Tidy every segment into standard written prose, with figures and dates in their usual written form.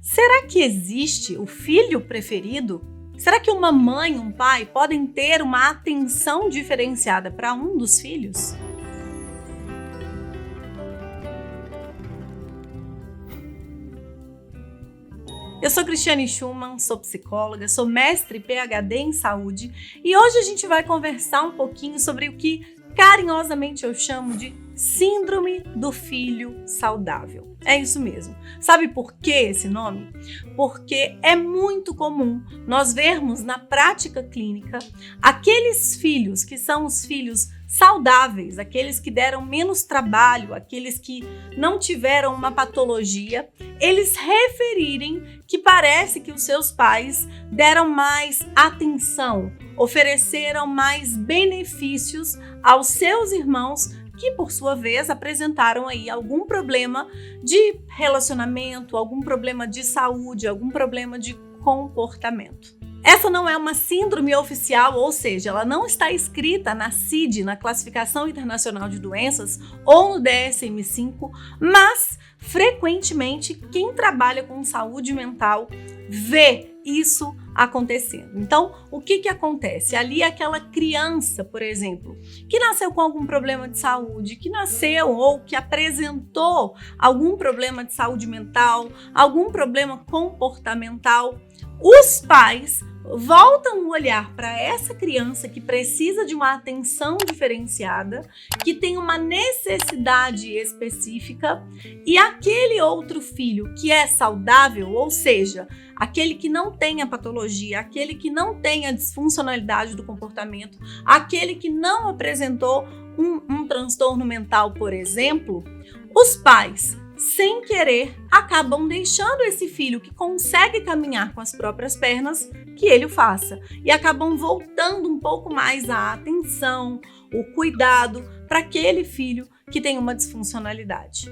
Será que existe o filho preferido? Será que uma mãe e um pai podem ter uma atenção diferenciada para um dos filhos? Eu sou Cristiane Schumann, sou psicóloga, sou mestre e PhD em saúde e hoje a gente vai conversar um pouquinho sobre o que carinhosamente eu chamo de Síndrome do Filho Saudável. É isso mesmo. Sabe por que esse nome? Porque é muito comum nós vermos na prática clínica aqueles filhos que são os filhos saudáveis, aqueles que deram menos trabalho, aqueles que não tiveram uma patologia, eles referirem que parece que os seus pais deram mais atenção, ofereceram mais benefícios aos seus irmãos que, por sua vez, apresentaram aí algum problema de relacionamento, algum problema de saúde, algum problema de comportamento. Essa não é uma síndrome oficial, ou seja, ela não está escrita na CID, na Classificação Internacional de Doenças, ou no DSM-5, mas, frequentemente, quem trabalha com saúde mental vê isso acontecendo. Então, o que acontece? Ali aquela criança, por exemplo, que nasceu com algum problema de saúde, que nasceu ou que apresentou algum problema de saúde mental, algum problema comportamental, os pais voltam o olhar para essa criança que precisa de uma atenção diferenciada, que tem uma necessidade específica, e aquele outro filho que é saudável, ou seja, aquele que não tem a patologia, aquele que não tem a disfuncionalidade do comportamento, aquele que não apresentou um transtorno mental, por exemplo, os pais, sem querer, acabam deixando esse filho que consegue caminhar com as próprias pernas que ele o faça. E acabam voltando um pouco mais a atenção, o cuidado para aquele filho que tem uma disfuncionalidade.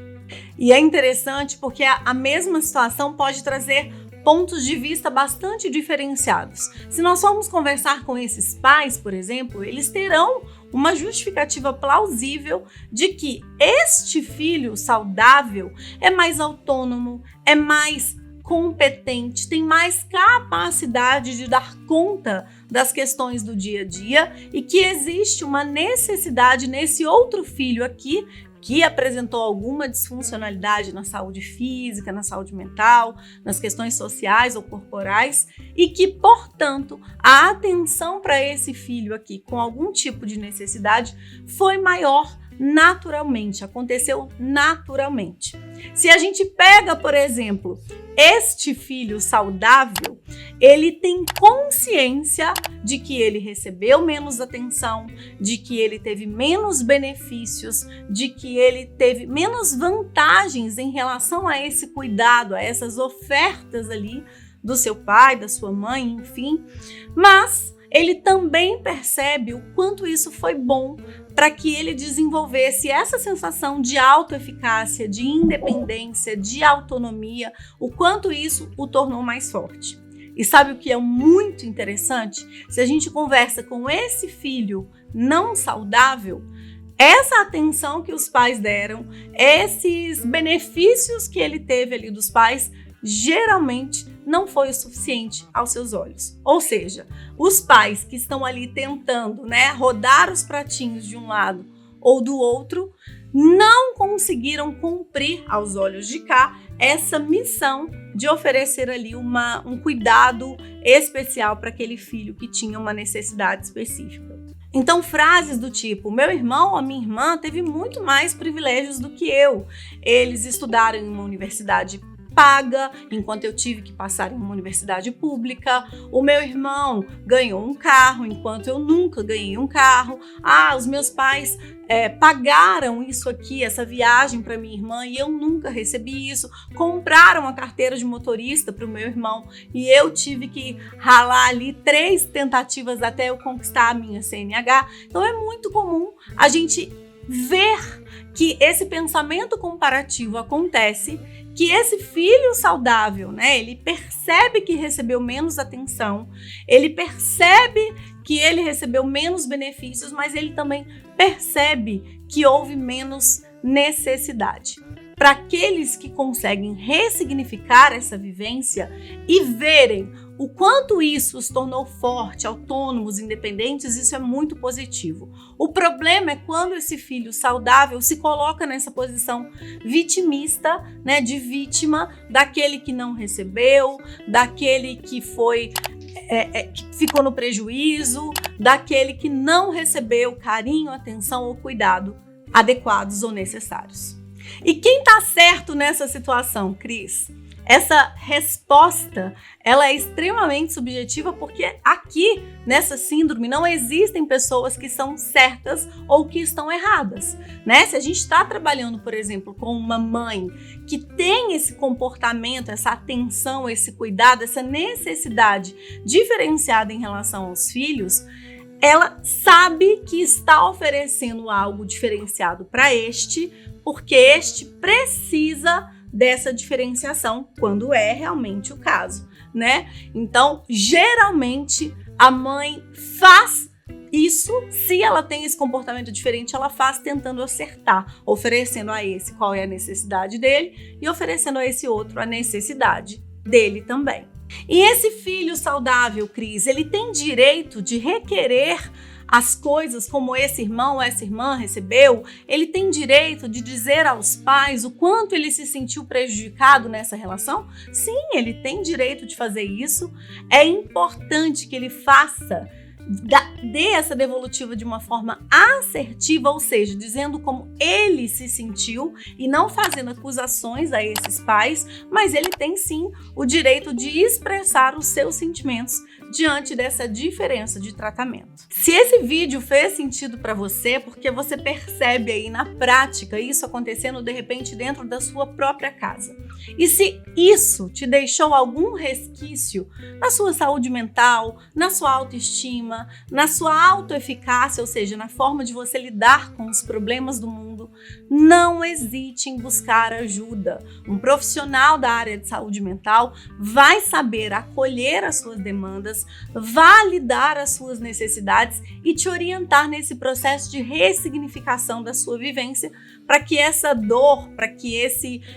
E é interessante porque a mesma situação pode trazer pontos de vista bastante diferenciados. Se nós formos conversar com esses pais, por exemplo, eles terão uma justificativa plausível de que este filho saudável é mais autônomo, é mais competente, tem mais capacidade de dar conta das questões do dia a dia e que existe uma necessidade nesse outro filho aqui que apresentou alguma disfuncionalidade na saúde física, na saúde mental, nas questões sociais ou corporais e que, portanto, a atenção para esse filho aqui com algum tipo de necessidade foi maior naturalmente, aconteceu naturalmente. Se a gente pega, por exemplo, este filho saudável, ele tem consciência de que ele recebeu menos atenção, de que ele teve menos benefícios, de que ele teve menos vantagens em relação a esse cuidado, a essas ofertas ali do seu pai, da sua mãe, enfim, mas ele também percebe o quanto isso foi bom para que ele desenvolvesse essa sensação de autoeficácia, de independência, de autonomia, o quanto isso o tornou mais forte. E sabe o que é muito interessante? Se a gente conversa com esse filho não saudável, essa atenção que os pais deram, esses benefícios que ele teve ali dos pais, geralmente não foi o suficiente aos seus olhos. Ou seja, os pais que estão ali tentando, rodar os pratinhos de um lado ou do outro, não conseguiram cumprir aos olhos de cá essa missão de oferecer ali um cuidado especial para aquele filho que tinha uma necessidade específica. Então, frases do tipo, meu irmão ou a minha irmã teve muito mais privilégios do que eu. Eles estudaram em uma universidade paga, enquanto eu tive que passar em uma universidade pública. O meu irmão ganhou um carro, enquanto eu nunca ganhei um carro. Os meus pais pagaram isso aqui, essa viagem para minha irmã, e eu nunca recebi isso. Compraram a carteira de motorista para o meu irmão e eu tive que ralar ali 3 tentativas até eu conquistar a minha CNH. Então é muito comum a gente ver que esse pensamento comparativo acontece, que esse filho saudável, ele percebe que recebeu menos atenção, ele percebe que ele recebeu menos benefícios, mas ele também percebe que houve menos necessidade. para aqueles que conseguem ressignificar essa vivência e verem o quanto isso os tornou fortes, autônomos, independentes, isso é muito positivo. O problema é quando esse filho saudável se coloca nessa posição vitimista, né, de vítima daquele que não recebeu, daquele que foi que ficou no prejuízo, daquele que não recebeu carinho, atenção ou cuidado adequados ou necessários. E quem está certo nessa situação, Cris? Essa resposta, ela é extremamente subjetiva porque aqui, nessa síndrome, não existem pessoas que são certas ou que estão erradas, né? Se a gente está trabalhando, por exemplo, com uma mãe que tem esse comportamento, essa atenção, esse cuidado, essa necessidade diferenciada em relação aos filhos, ela sabe que está oferecendo algo diferenciado para este, porque este precisa dessa diferenciação quando é realmente o caso, né? Então, geralmente a mãe faz isso, se ela tem esse comportamento diferente, ela faz tentando acertar, oferecendo a esse qual é a necessidade dele e oferecendo a esse outro a necessidade dele também. E esse filho saudável, Cris, ele tem direito de requerer as coisas como esse irmão ou essa irmã recebeu, ele tem direito de dizer aos pais o quanto ele se sentiu prejudicado nessa relação? Sim, ele tem direito de fazer isso. É importante que ele faça, dê essa devolutiva de uma forma assertiva, ou seja, dizendo como ele se sentiu e não fazendo acusações a esses pais, mas ele tem sim o direito de expressar os seus sentimentos diante dessa diferença de tratamento. Se esse vídeo fez sentido para você, porque você percebe aí na prática isso acontecendo de repente dentro da sua própria casa. E se isso te deixou algum resquício na sua saúde mental, na sua autoestima, na sua autoeficácia, ou seja, na forma de você lidar com os problemas do mundo, não hesite em buscar ajuda. Um profissional da área de saúde mental vai saber acolher as suas demandas, validar as suas necessidades e te orientar nesse processo de ressignificação da sua vivência para que essa dor, para que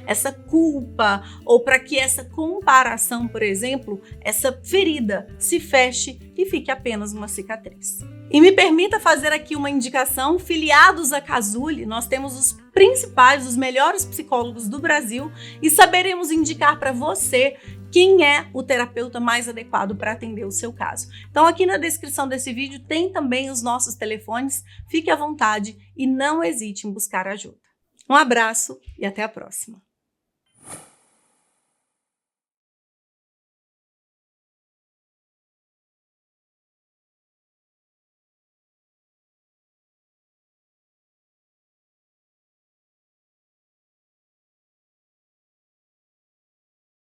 essa culpa ou para que essa comparação, por exemplo, essa ferida se feche e fique apenas uma cicatriz. E me permita fazer aqui uma indicação, filiados a Cazuli, nós temos os principais, os melhores psicólogos do Brasil e saberemos indicar para você quem é o terapeuta mais adequado para atender o seu caso. Então aqui na descrição desse vídeo tem também os nossos telefones, fique à vontade e não hesite em buscar ajuda. Um abraço e até a próxima.